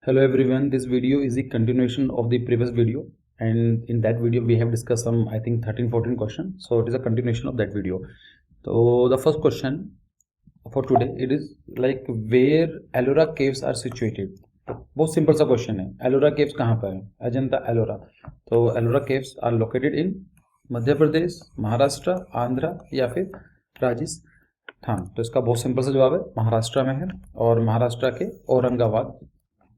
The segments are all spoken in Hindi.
Hello everyone, this video is the continuation of the previous video, and in that video we have discussed some I think 13-14 questions. So it is a continuation of that video. So the first question for today, it is like where Ellora caves are situated. तो बहुत सिंपल सा क्वेश्चन है, एलोरा केव्स कहाँ पर है? अजंता एलोरा. तो Ellora caves are located in Madhya Pradesh, Maharashtra, Andhra या फिर राजस्थान. तो इसका बहुत सिंपल सा जवाब है महाराष्ट्र में है, और महाराष्ट्र के औरंगाबाद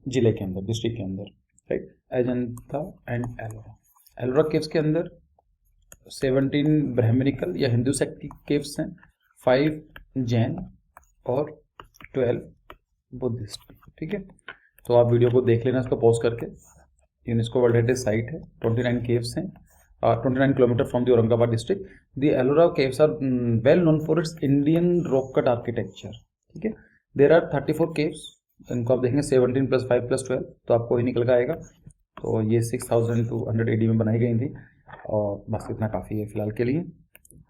जिले के अंदर, डिस्ट्रिक्ट के अंदर, right. Ajanta and Ellora. Ellora caves के अंदर 17 ब्राह्मणिकल या हिंदू सेक्ट की केव्स हैं, 5 जैन और 12 बुद्धिस्ट. ठीक है, तो आप वीडियो को देख लेना इसको पॉज करके. यूनेस्को वर्ल्ड हेरिटेज साइट है, 29 केव्स हैं, 29 kilometre from the Aurangabad district. The Ellora caves are well known for its Indian rock cut architecture. ठीक है, देर आर 34 केव्स. इनको आप देखेंगे 17 + 5 + 12 तो आपको ही निकल का आएगा. तो ये 6200 AD में बनाई गई थी, और बस इतना काफ़ी है फिलहाल के लिए.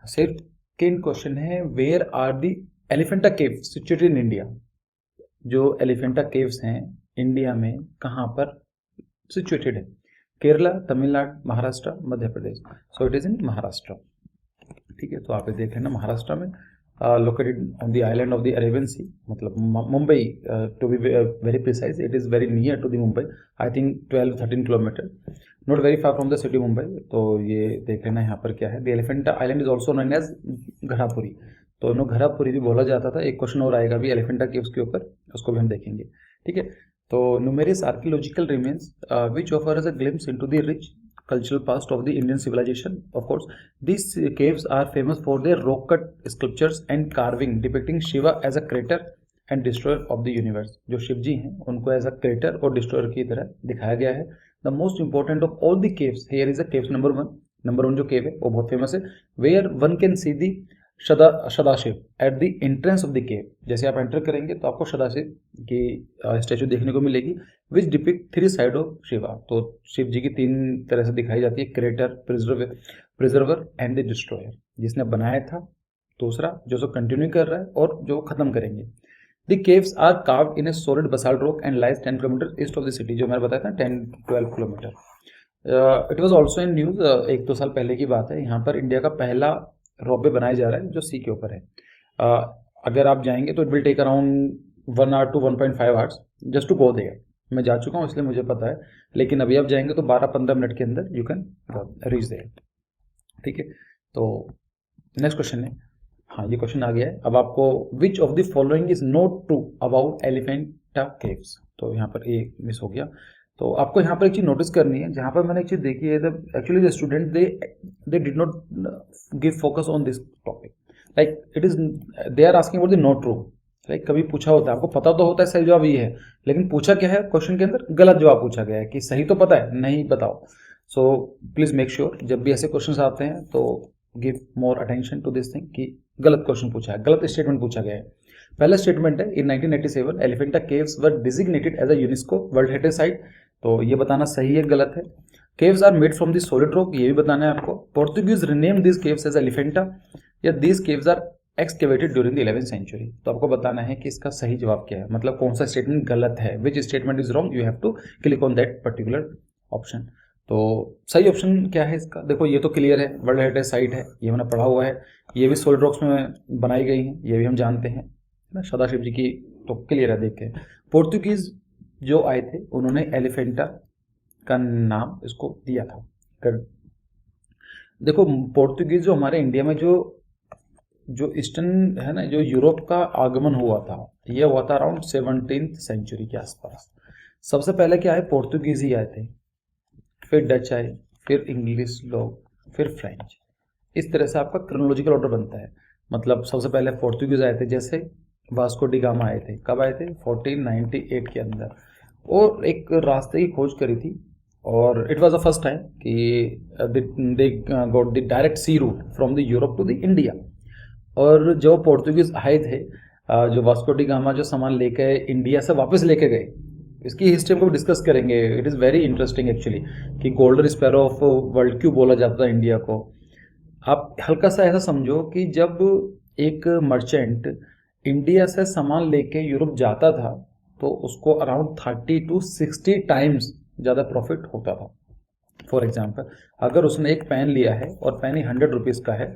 सेकंड क्वेश्चन है, where are the Elephanta cave situated in India. जो एलिफेंटा केव्स हैं इंडिया में कहाँ पर सिचुएटेड है? Kerala, Tamil Nadu, Maharashtra, Madhya Pradesh. So it is in Maharashtra. ठीक है, तो आप ये देख लेना महाराष्ट्र में, located on the island of the Arabian Sea, मतलब Mumbai, to be very precise, it is very near to the Mumbai, I think 12-13 kilometre, not very far from the city Mumbai. तो ये देख लेना यहाँ पर क्या है. The Elephant Island is also known as Gharapuri. तो इन्हों घरापुरी भी बोला जाता था. एक क्वेश्चन और आएगा भी एलिफेंटा केव्स के ऊपर, उसको भी हम देखेंगे. ठीक है, तो numerous archaeological remains which offer us a glimpse into the rich cultural past of the Indian civilization. Of course, these caves are famous for their rock cut sculptures and carving depicting Shiva as a creator and destroyer of the universe. जो शिव जी हैं उनको एज अ क्रिएटर और डिस्ट्रॉयर की तरह दिखाया गया है. The most important of all the caves here is a caves number 1. Number 1 जो केव है वो बहुत फेमस है. Where one can see the Sadashiv at the entrance of the cave. जैसे आप एंटर करेंगे तो आपको सदाशिव की स्टैचू देखने को मिलेगी, विच डिपिक्ट 3 साइड ऑफ शिवा. तो शिव जी की 3 तरह से दिखाई जाती है, creator, preserver and the destroyer. जिसने बनाया था, दूसरा जो सो कंटिन्यू कर रहा है, और जो खत्म करेंगे. The caves are carved in a solid basalt rock and lies 10 kilometre east of the city. जो मैंने बताया था 10-12 kilometre. It was also in news, 1-2 साल पहले की बात है. यहाँ पर इंडिया का पहला रोपवे बनाया जा रहा है जो सी के ऊपर है. अगर आप जाएंगे तो it will take around 1 hour to 1.5 hours just to go there. मैं जा चुका हूँ इसलिए मुझे पता है, लेकिन अभी आप जाएंगे तो 12-15 मिनट के अंदर यू कैन रीच देयर. ठीक है, तो नेक्स्ट क्वेश्चन है. हाँ, ये क्वेश्चन आ गया है. अब आपको which of the following is not true about Elephanta caves. तो यहाँ पर एक मिस हो गया. तो आपको यहाँ पर एक चीज़ नोटिस करनी है. जहाँ पर मैंने एक चीज़ देखी है, actually the student they did not give focus on this topic. Like it is they are asking about the not true. Like कभी पूछा होता है, आपको पता तो होता है सही जवाब ये है, लेकिन पूछा क्या है क्वेश्चन के अंदर? गलत जवाब पूछा गया है कि सही तो पता है, नहीं बताओ. सो प्लीज मेक श्योर जब भी ऐसे क्वेश्चन आते हैं तो give more attention to this thing कि गलत क्वेश्चन पूछा है, गलत स्टेटमेंट पूछा गया है. पहला स्टेटमेंट है, in 1987 Elephanta caves were designated as a UNESCO world heritage site. तो ये बताना सही है गलत है. Caves are made from the solid rock, ये भी बताना है आपको. Portuguese rename this caves as Elephanta, या this caves are excavated during the 11th century. तो आपको बताना है कि इसका सही जवाब क्या है, मतलब कौन सा स्टेटमेंट गलत है. Which statement is wrong, you have to click on that particular option. तो सही ऑप्शन क्या है इसका? देखो ये तो क्लियर है, वर्ल्ड हेरिटेज साइट है, ये हमने पढ़ा हुआ है. ये भी सॉलिड रॉक्स में बनाई गई है, ये भी हम जानते हैं ना, सदाशिव जी की. तो क्लियर है, देख के. पोर्तुगीज जो आए थे उन्होंने एलिफेंटा का नाम इसको दिया था. देखो पोर्तुगीज जो हमारे इंडिया में जो ईस्टर्न है ना, जो यूरोप का आगमन हुआ था, ये हुआ था अराउंड 17th सेंचुरी के आसपास. सबसे पहले क्या है, पोर्तुगीज ही आए थे, फिर डच आए, फिर इंग्लिश लोग, फिर फ्रेंच. इस तरह से आपका क्रोनोलॉजिकल ऑर्डर बनता है. मतलब सबसे पहले पोर्तुगीज आए थे, जैसे वास्को डी गामा आए थे. कब आए थे? 1498 के अंदर, और एक रास्ते की खोज करी थी. और it was the first time कि they got the direct sea route from the Europe to the India. और जो पोर्तुगीज आए थे, जो वास्को डी गामा जो सामान लेके इंडिया से वापस लेके गए, इसकी हिस्ट्री को डिस्कस करेंगे. It is very interesting actually, कि गोल्डन स्पैरो ऑफ वर्ल्ड क्यों बोला जाता था इंडिया को. आप हल्का सा ऐसा समझो कि जब एक मर्चेंट इंडिया से सामान लेके यूरोप जाता था, तो उसको अराउंड 30 to 60 टाइम्स ज़्यादा प्रॉफिट होता था। फॉर एग्जाम्पल, अगर उसने एक पेन लिया है और पेन ही 100 रुपीज़ का है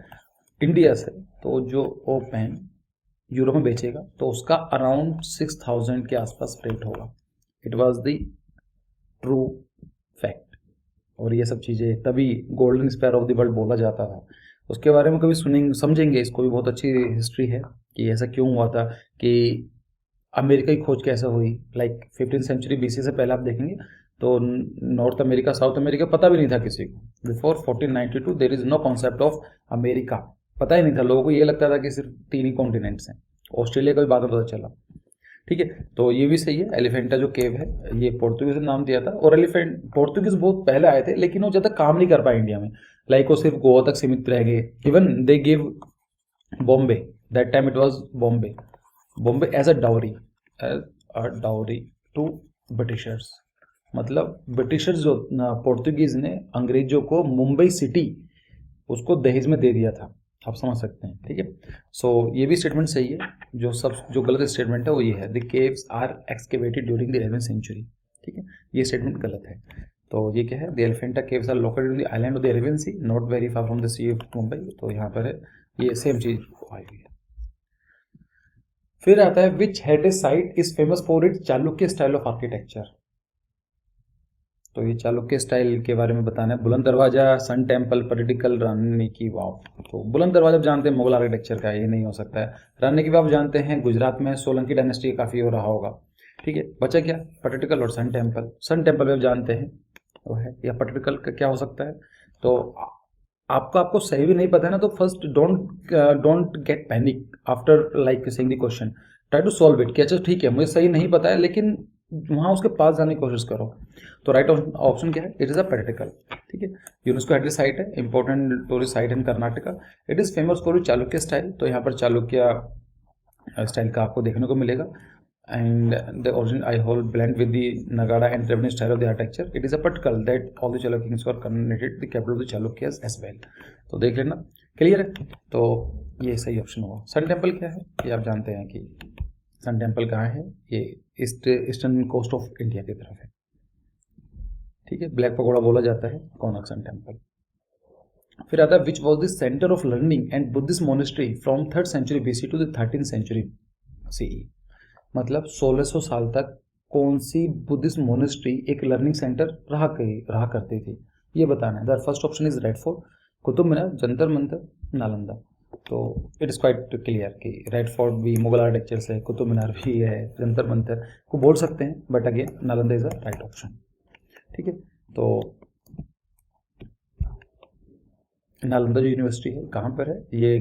इंडिया से, तो जो वो पेन यूरो में बेचेगा तो उसका अराउंड 6000 के आसपास रेट होगा। It was the true fact. और ये सब चीज़ें तभी golden spare of the world बोला जाता था। उसके बारे में कभी सुनेंगे, समझेंगे, इसको भी बहुत अच्छी हिस्ट्री है कि ऐसा क्यों हुआ था, कि अमेरिका की खोज कैसे हुई। लाइक 15th सेंचुरी BC से पहले आप देखेंगे तो नॉर्थ अमेरिका, साउथ अमेरिका पता भी नहीं था किसी को। Before 1492 there is no concept of America, पता ही नहीं था। लोगों को ये लगता था कि सिर्फ 3 ही कॉन्टिनेंट्स हैं। ऑस्ट्रेलिया का भी बाद में पता चला। ठीक है, तो ये भी सही है। एलिफेंटा जो केव है ये पोर्तुगीज ने नाम दिया था, और एलिफेंट पोर्तुगीज बहुत पहले आए थे लेकिन वो ज़्यादा काम नहीं कर पाए इंडिया में। लाइक वो सिर्फ गोवा तक सीमित रह गए। Even they give Bombay, that time it was Bombay as a dowry to Britishers. मतलब ब्रिटिशर्स जो पोर्तुगीज ने अंग्रेजों को मुंबई सिटी उसको दहेज में दे दिया था। आप समझ सकते हैं। ठीक है, सो ये भी स्टेटमेंट सही है। जो गलत स्टेटमेंट है वो ये है, the caves are excavated during the 11th century. ठीक है, ये स्टेटमेंट गलत है। तो ये क्या है, the Elephanta caves are located in the island of the Arabian sea, not very far from the sea of Mumbai. तो यहाँ पर है, ये सेम चीज आई हुई है। फिर आता है, which heritage site is famous for its Chalukya style of architecture. तो ये चालुक्य स्टाइल के बारे में बताना है। बुलंद दरवाजा, सन टेम्पल, पॉलिटिकल, रानी की वाव। तो बुलंद दरवाजा जानते हैं मुगल आर्किटेक्चर का, ये नहीं हो सकता है। रानी की वाव जानते हैं, गुजरात में सोलंकी डायनेस्टी काफ़ी हो रहा होगा। ठीक है, बचा क्या, पॉलिटिकल और सन टेम्पल। सन टेम्पल आप जानते हैं वो है, या पॉलिटिकल का क्या हो सकता है। तो आपको सही भी नहीं पता है ना, तो first don't get panic after like saying the question, try to solve it. कि अच्छा ठीक है, मुझे सही नहीं पता है, लेकिन वहाँ उसके पास जाने की कोशिश करो। तो राइट ऑप्शन क्या है, इट इज़ अ पॉलिटिकल। ठीक है, यूनेस्को हेरिटेज साइट है, important tourist site in Karnataka. It is famous for Chalukya style. तो यहाँ पर चालुक्य स्टाइल का आपको देखने को मिलेगा। And the origin I whole blend with the Nagara and Travanese style of the architecture. It is a particle that all the Chalukyas were connected the capital of the Chalukyas as well. तो देख लेना, क्लियर है। तो ये सही ऑप्शन होगा। सन टेम्पल क्या है, ये आप जानते हैं कि सन टेम्पल कहाँ है, ये ईस्टर्न कोस्ट ऑफ इंडिया की तरफ है। ठीक है, ब्लैक पगोड़ा बोला जाता है कोणार्क सन टेम्पल। फिर आता है, which was the centre of learning and Buddhist monastery from 3rd century BC to the 13th century CE। मतलब 1600 साल तक कौन सी बुद्धिस्ट मोनेस्ट्री एक लर्निंग सेंटर रहा करती थी, ये बताना है। The first option is Red Fort, Qutub Minar, Jantar Mantar, Nalanda. तो इट इज़ क्वाइट क्लियर कि रेड फोर्ट भी मुगल आर्किटेक्चर से, कुतुब मीनार भी है, जंतर मंतर को बोल सकते हैं, but again Nalanda is a right option. ठीक है, तो नालंदा जो यूनिवर्सिटी है कहाँ पर है, ये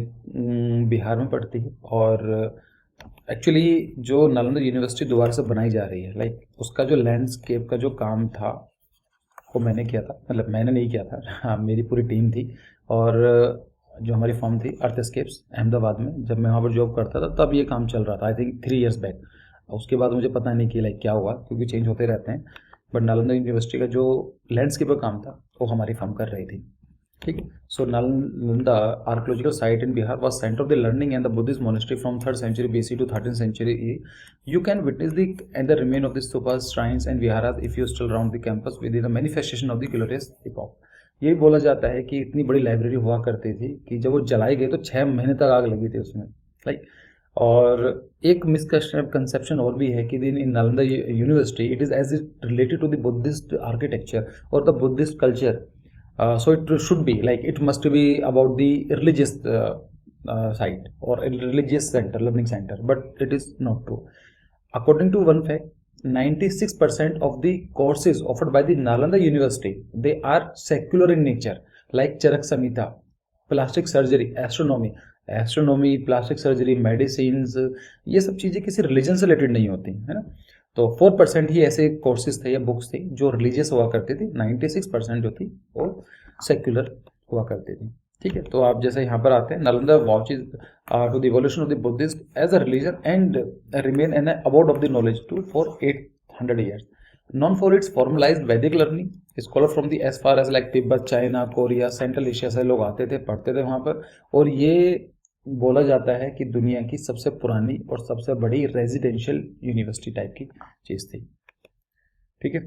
बिहार में पड़ती है। और एक्चुअली जो नालंदा यूनिवर्सिटी दोबारा से बनाई जा रही है, लाइक उसका जो लैंडस्केप का जो काम था वो मैंने किया था। मतलब मैंने नहीं किया था, हाँ मेरी पूरी टीम थी। और जो हमारी फर्म थी अर्थस्केप्स अहमदाबाद में, जब मैं वहाँ पर जॉब करता था तब ये काम चल रहा था, आई थिंक 3 years बैक। उसके बाद मुझे पता नहीं कि लाइक क्या हुआ, क्योंकि चेंज होते रहते हैं। बट नालंदा यूनिवर्सिटी का जो लैंडस्केप का काम था वो हमारी फर्म कर रही थी। ठीक है, so Nalanda archaeological site in Bihar was centre of the learning and the Buddhist monastery from 3rd century BC to 13th century E। You can witness the and the remain of the stupas, shrines and viharas if you stroll around the campus within the manifestation of the glorious epoch। ये बोला जाता है कि इतनी बड़ी लाइब्रेरी हुआ करती थी कि जब वो जलाई गई तो 6 महीने तक आग लगी थी उसमें, लाइक। और एक मिसकंसेप्शन और भी है कि in Nalanda university it is as it related to the Buddhist architecture और the Buddhist culture. So it should be like it must be about the religious site or a religious center, learning center, but it is not true. According to one fact, 96% of the courses offered by the Nalanda University, they are secular in nature, like Charak Samhita, plastic surgery, astronomy, plastic surgery, medicines, ये सब चीज़ें किसी रिलीजन से रिलेटेड नहीं होती है ना। तो 4% ही ऐसे कोर्सेज थे या बुक्स थी जो रिलीजियस हुआ करती थी, 96% जो थी वो सेक्युलर हुआ करती थी। ठीक है, तो आप जैसे यहाँ पर आते हैं, Nalanda watches to the evolution of the Buddhist as a religion and remain an abode of the knowledge to for 800 years, known for its formalised Vedic learning. Scholar from the as far as like Tibet, China, Korea, central Asia से लोग आते थे, पढ़ते थे वहाँ पर। और ये बोला जाता है कि दुनिया की सबसे पुरानी और सबसे बड़ी रेजिडेंशियल यूनिवर्सिटी टाइप की चीज़ थी। ठीक है,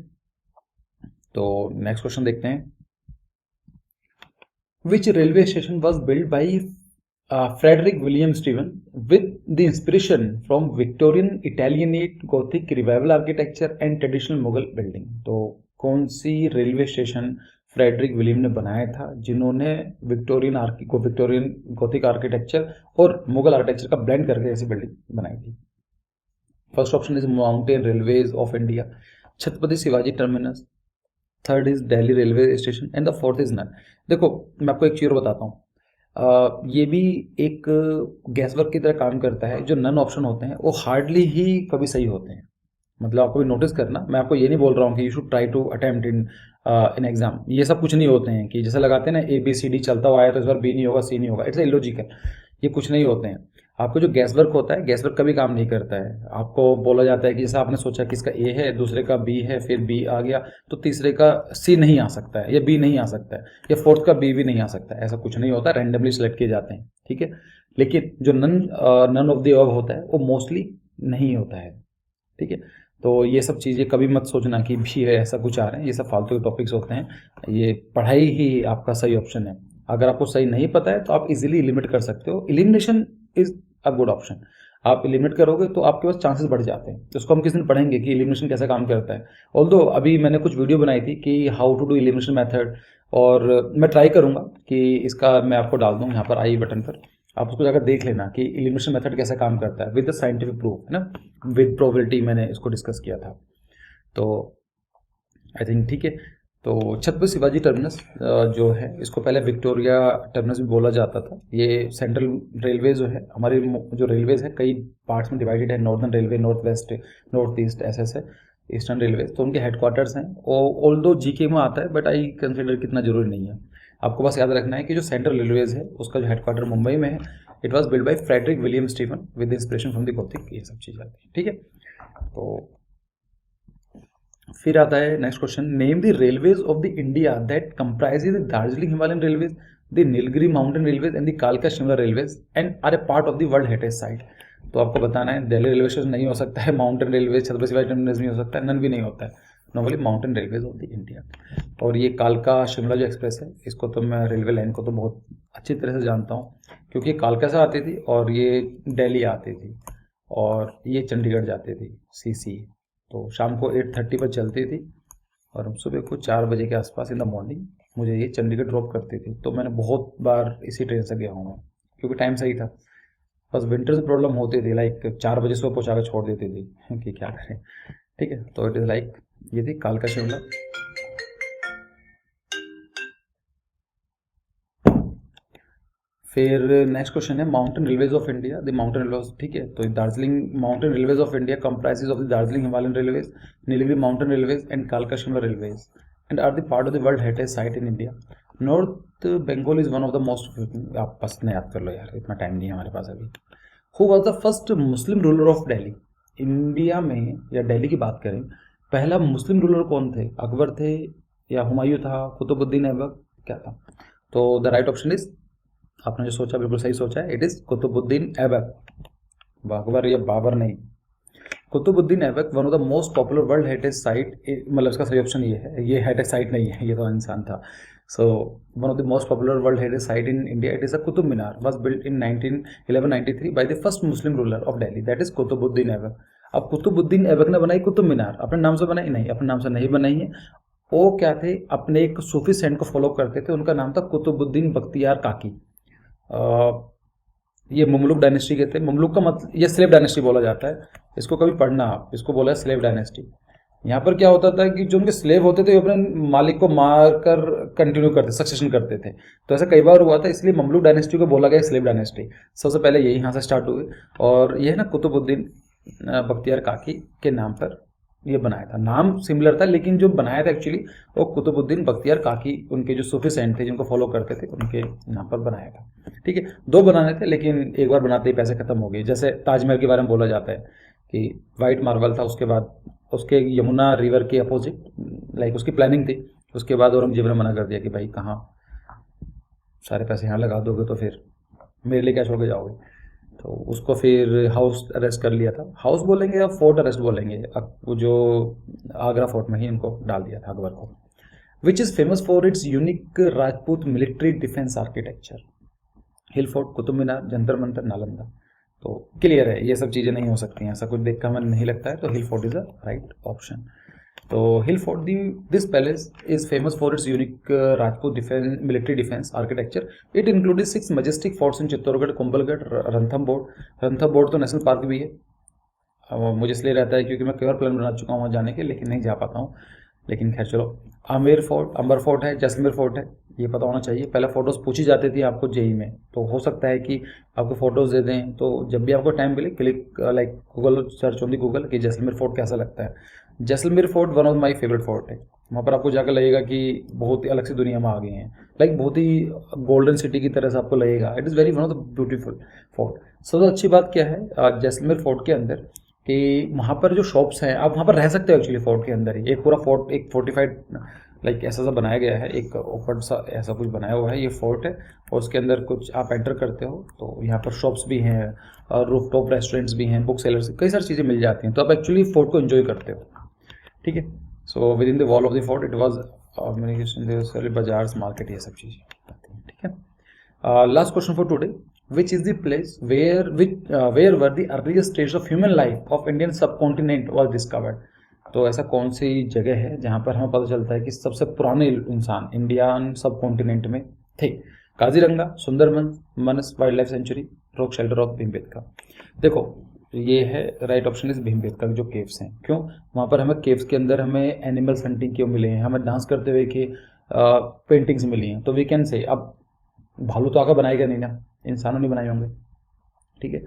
तो नेक्स्ट क्वेश्चन देखते हैं। Which railway station was build by Frederick William Steven with the inspiration from Victorian Italianate Gothic revival architecture and traditional Mughal building. तो कौन सी रेलवे स्टेशन फ्रेडरिक विलियम ने बनाया था जिन्होंने विक्टोरियन गोथिक आर्किटेक्चर और मुगल आर्किटेक्चर का ब्लेंड करके ऐसी बिल्डिंग बनाई थी? First option is mountain railways of India, Chhatrapati Shivaji terminus, third is Delhi railway station and the fourth is none. देखो मैं आपको एक चीज़ बताता हूँ, ये भी एक गैस वर्क की तरह काम करता है। जो नन ऑप्शन होते हैं वो हार्डली ही कभी सही होते हैं। मतलब आपको भी नोटिस करना, मैं आपको ये नहीं बोल रहा हूँ कि you should try to attempt in exam, ये सब कुछ नहीं होते हैं कि जैसे लगाते हैं ना ABCD चलता हुआ आया तो इस बार B नहीं होगा C नहीं होगा, इट्स इलॉजिकल, ये कुछ नहीं होते हैं। आपको जो गैस वर्क होता है, गैस वर्क कभी काम नहीं करता है। आपको बोला जाता है कि जैसे आपने सोचा कि इसका A है, दूसरे का B है, फिर B आ गया तो तीसरे का C नहीं आ सकता है या B नहीं आ सकता है या फोर्थ का B भी नहीं आ सकता है, ऐसा कुछ नहीं होता, रैंडमली सेलेक्ट किए जाते हैं। ठीक है, लेकिन जो नन ऑफ द अबव होता है वो मोस्टली नहीं होता है। ठीक है, तो ये सब चीज़ें कभी मत सोचना कि भी है ऐसा कुछ आ रहे हैं, ये सब फालतू के टॉपिक्स होते हैं। ये पढ़ाई ही आपका सही ऑप्शन है। अगर आपको सही नहीं पता है तो आप इजीली एलिमिनेट कर सकते हो। Elimination is a good option. आप एलिमिनेट करोगे तो आपके पास चांसेस बढ़ जाते हैं। तो उसको हम किस दिन पढ़ेंगे कि एलिमिनेशन कैसे काम करता है। ऑल्दो अभी मैंने कुछ वीडियो बनाई थी कि how to do elimination method, और मैं ट्राई करूंगा कि इसका मैं आपको डाल दूँ यहाँ पर आई बटन पर, आप उसको जाकर देख लेना कि एलिमिनेशन मेथड कैसे काम करता है विद द साइंटिफिक प्रूफ, है ना, विद प्रोबेबिलिटी मैंने इसको डिस्कस किया था। तो आई थिंक ठीक है। तो छत्रपति शिवाजी टर्मिनस जो है इसको पहले विक्टोरिया टर्मिनस भी बोला जाता था। ये सेंट्रल रेलवे जो है, हमारी जो रेलवेज है कई पार्ट्स में डिवाइडेड है, northern railway, north west, north east, ऐसे ऐसे ईस्टर्न रेलवे, तो उनके हेडक्वार्टर्स हैं। ऑल्दो जीके में आता है बट आई कंसिडर कितना जरूरी नहीं है। आपको बस याद रखना है कि जो सेंट्रल रेलवेज है उसका जो हेडक्वार्टर मुंबई में है, it was build by Frederick William Steven with inspiration from the Gothic, ये सब चीज़ आती है। ठीक है, तो फिर आता है next question, name the railways of the India that comprises the Darjeeling Himalayan railways, the Nilgiri mountain railways and the कालका Shimla railways and are a part of the world heritage site. तो आपको बताना है दिल्ली रेलवे स्टेशन नहीं हो सकता है, mountain railway Chhatrapati Shivaji terminus नहीं हो सकता है, नन भी नहीं होता है, normally mountain railways of the India. और ये कालका शिमला जो एक्सप्रेस है, इसको तो मैं रेलवे लाइन को तो बहुत अच्छी तरह से जानता हूँ, क्योंकि कालका से आती थी और ये दिल्ली आती थी और ये चंडीगढ़ जाती थी CC। तो शाम को 8:30 पर चलती थी और हम सुबह को 4 बजे के आसपास इन द मॉर्निंग मुझे ये चंडीगढ़ ड्रॉप करती थी। तो मैंने बहुत बार इसी ट्रेन से गया हूँ क्योंकि टाइम सही था। बस विंटर से प्रॉब्लम होती थी, लाइक 4 बजे सुबह पहुँचा कर छोड़ देती थी कि क्या करें। ठीक है, तो इट इज़ लाइक ये थी कालका शिमला। फिर नेक्स्ट क्वेश्चन है mountain railways of India, the mountain railways. ठीक है, तो Darjeeling mountain railways of India comprises of the Darjeeling Himalayan railways, Nilgiri mountain railways and कालका Shimla railways and are the part of the world heritage site in India. North Bengal is one of the most, आप बस ने याद कर लो यार, इतना टाइम नहीं है हमारे पास अभी। Who was the first Muslim ruler of Delhi? India में या दिल्ली की बात करें, पहला मुस्लिम रूलर कौन थे? अकबर थे या हुमायूं था, कुतुबुद्दीन ऐबक, क्या था? तो द राइट ऑप्शन इज, आपने जो सोचा बिल्कुल सही सोचा है, इट इज कुतुबुद्दीन ऐबक, अकबर या बाबर नहीं। Qutubuddin Aibak one of the most popular world heritage site, मतलब इसका सही ऑप्शन ये है, ये हेरिटेज साइट नहीं है, ये तो इंसान था। So one of the most popular world heritage site in India, it is a Qutub Minar, was built in 1193 by the first Muslim ruler of Delhi, that is Qutubuddin Aibak. अब कुतुबुद्दीन ऐबक ने बनाई कुतुब मीनार, अपने नाम से बनाई नहीं, अपने नाम से नहीं बनाई है। वो क्या थे, अपने एक सूफी सेंट को फॉलो करते थे, उनका नाम था कुतुबुद्दीन बख्तियार काकी। ये ममलुक डायनेस्टी के थे। ममलुक का मतलब ये स्लेव डायनेस्टी बोला जाता है, इसको कभी पढ़ना आप, इसको बोला है स्लेव डायनेस्टी। यहाँ पर क्या होता था कि जो उनके स्लेव होते थे वो अपने मालिक को मार कर कंटिन्यू करते, सक्सेशन करते थे। तो ऐसा कई बार हुआ था, इसलिए ममलुक डायनेस्टी को बोला गया स्लेव डायनेस्टी। सबसे पहले यही यहाँ से स्टार्ट हुई और ये है ना कुतुबुद्दीन बख्तियार काकी के नाम पर ये बनाया था। नाम सिमिलर था लेकिन जो बनाया था एक्चुअली वो कुतुबुद्दीन बख्तियार काकी, उनके जो सूफी सेंट थे जिनको फॉलो करते थे, उनके नाम पर बनाया था। ठीक है, 2 बनाने थे लेकिन एक बार बनाते ही पैसे खत्म हो गए। जैसे ताजमहल के बारे में बोला जाता है कि वाइट मार्बल था, उसके बाद उसके यमुना रिवर के अपोजिट, लाइक उसकी प्लानिंग थी, उसके बाद औरंगजेब ने मना कर दिया कि भाई कहाँ सारे पैसे यहाँ लगा दोगे तो फिर मेरे लिए क्या छोड़ के जाओगे। तो उसको फिर हाउस अरेस्ट कर लिया था, हाउस बोलेंगे या फोर्ट अरेस्ट बोलेंगे, वो जो आगरा फोर्ट में ही इनको डाल दिया था अकबर को। Which is famous for its unique Rajput military defence architecture. Hill fort, Qutub Minar, Jantar Mantar, Nalanda. तो क्लियर है, ये सब चीज़ें नहीं हो सकती हैं, ऐसा कुछ देख कर हमें नहीं लगता है, तो hill fort is a right option. तो hill fort, this palace is famous for its unique Rajput defence military defence architecture. It included 6 majestic forts in Chittorgarh, Kumbhalgarh, Ranthambore तो नेशनल पार्क भी है। मुझे इसलिए रहता है क्योंकि मैं कई बार प्लान बना चुका हूँ वहाँ जाने के, लेकिन नहीं जा पाता हूँ। लेकिन खैर चलो, अंबर फोर्ट है, जैसलमेर फोर्ट है, ये पता होना चाहिए। पहले फ़ोटोज़ पूछी जाती थी आपको जेई में, तो हो सकता है कि आपको फ़ोटोज़ दे दें, तो जब भी आपको टाइम मिले click like Google, search on the Google कि जैसलमेर फोर्ट कैसा लगता है। Jaisalmer fort one of my favourite fort है। वहाँ पर आपको जाकर लगेगा कि बहुत ही अलग सी दुनिया में आ गए हैं, लाइक बहुत ही गोल्डन सिटी की तरह से आपको लगेगा। It is very one of the beautiful fort. सबसे अच्छी बात क्या है जैसलमेर फोर्ट के अंदर, कि वहाँ पर जो शॉप्स हैं, आप वहाँ पर रह सकते हो एक्चुअली फोर्ट के अंदर ही। एक पूरा फोर्ट, एक फोर्टिफाइड लाइक ऐसा सा बनाया गया है, एक ओपन सा ऐसा कुछ बनाया हुआ है, ये फोर्ट है। और उसके अंदर कुछ आप एंटर करते हो तो यहाँ पर शॉप्स भी हैं और रूफ टॉप रेस्टोरेंट्स भी हैं, बुक सेलर्स, कई सारी चीज़ें मिल जाती हैं, तो आप एक्चुअली फोर्ट को एंजॉय करते हो। ठीक है, so with in the wall of the fort it was bazaars, market, ये सब चीज़ें। ठीक है, last question for today, which is the place where were the earliest stages of human life of Indian subcontinent was discovered। तो ऐसा कौन सी जगह है जहाँ पर हमें पता चलता है कि सबसे पुराने इंसान इंडियन सब कॉन्टिनेंट में थे। Kaziranga, Sundarban, Manas wildlife sanctuary, rock shelter of Bhimbetka. देखो ये है राइट ऑप्शन इज भीमबेटका जो केव्स हैं। क्यों? वहाँ पर हमें केव्स के अंदर हमें एनिमल्स हंटिंग के मिले हैं, हमें डांस करते हुए के पेंटिंग्स मिली हैं। तो वी कैन से, अब भालू तो आकर बनाएगा नहीं ना, इंसानों नहीं बनाए होंगे। ठीक है,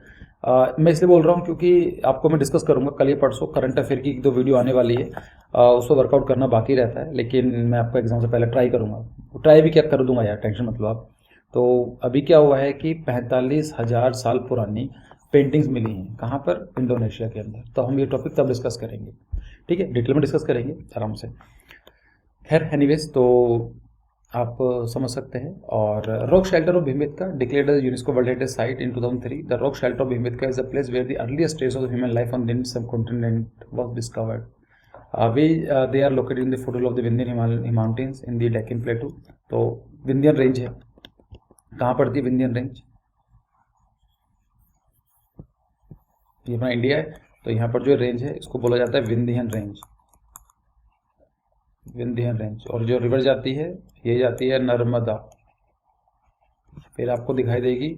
मैं इसलिए बोल रहा हूँ क्योंकि आपको मैं डिस्कस करूँगा कल या परसों करंट अफेयर की 2 वीडियो आने वाली है, उसको वर्कआउट करना बाकी रहता है, लेकिन मैं आपको एग्जाम से पहले ट्राई करूँगा। ट्राई भी क्या कर दूंगा यार, टेंशन मतलब आप। तो अभी क्या हुआ है कि 45,000 साल पुरानी पेंटिंग्स मिली हैं, कहाँ पर? इंडोनेशिया के अंदर। तो हम ये टॉपिक तब डिस्कस करेंगे, ठीक है, डिटेल में डिस्कस करेंगे आराम से। खैर एनीवेज, तो आप समझ सकते हैं। और rock shelter of Bhimbetka declared as UNESCO world heritage site in 2003। The rock shelter of Bhimbetka is a place where the earliest stage of human life on the Indian subcontinent was discovered. They are located in the foothill of the Vindhyan mountains in the Deccan plateau. तो विंध्यन रेंज है, कहाँ पड़ती है विंध्यन रेंज? ये अपना इंडिया है, तो यहाँ पर जो रेंज है इसको बोला जाता है विंध्यन रेंज, विंध्यन रेंज। और जो रिवर जाती है ये जाती है नर्मदा। फिर आपको दिखाई देगी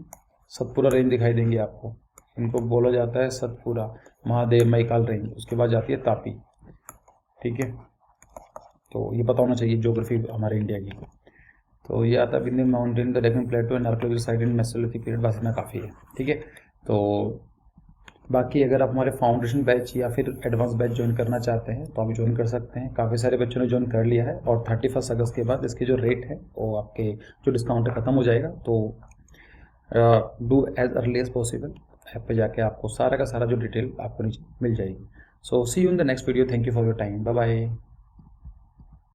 सतपुरा रेंज दिखाई देंगी आपको, इनको बोला जाता है सतपुरा, महादेव, मैकाल रेंज। उसके बाद जाती है तापी। ठीक है, तो ये पता होना चाहिए ज्योग्राफी हमारे इंडिया की। तो ये आता है Vindhyan mountain, the Deccan plateau and archaeological site in mesolithic period. बस इतना काफ़ी है। ठीक है, तो बाकी अगर आप हमारे फाउंडेशन बैच या फिर एडवांस बैच ज्वाइन करना चाहते हैं तो आप ज्वाइन कर सकते हैं। काफ़ी सारे बच्चों ने ज्वाइन कर लिया है और 31 अगस्त के बाद इसके जो रेट है वो आपके जो डिस्काउंट है ख़त्म हो जाएगा। तो do as early as possible, app पे जाके आपको सारा का सारा जो डिटेल आपको नीचे मिल जाएगी। So see you in the next video. Thank you for your time. Bye bye.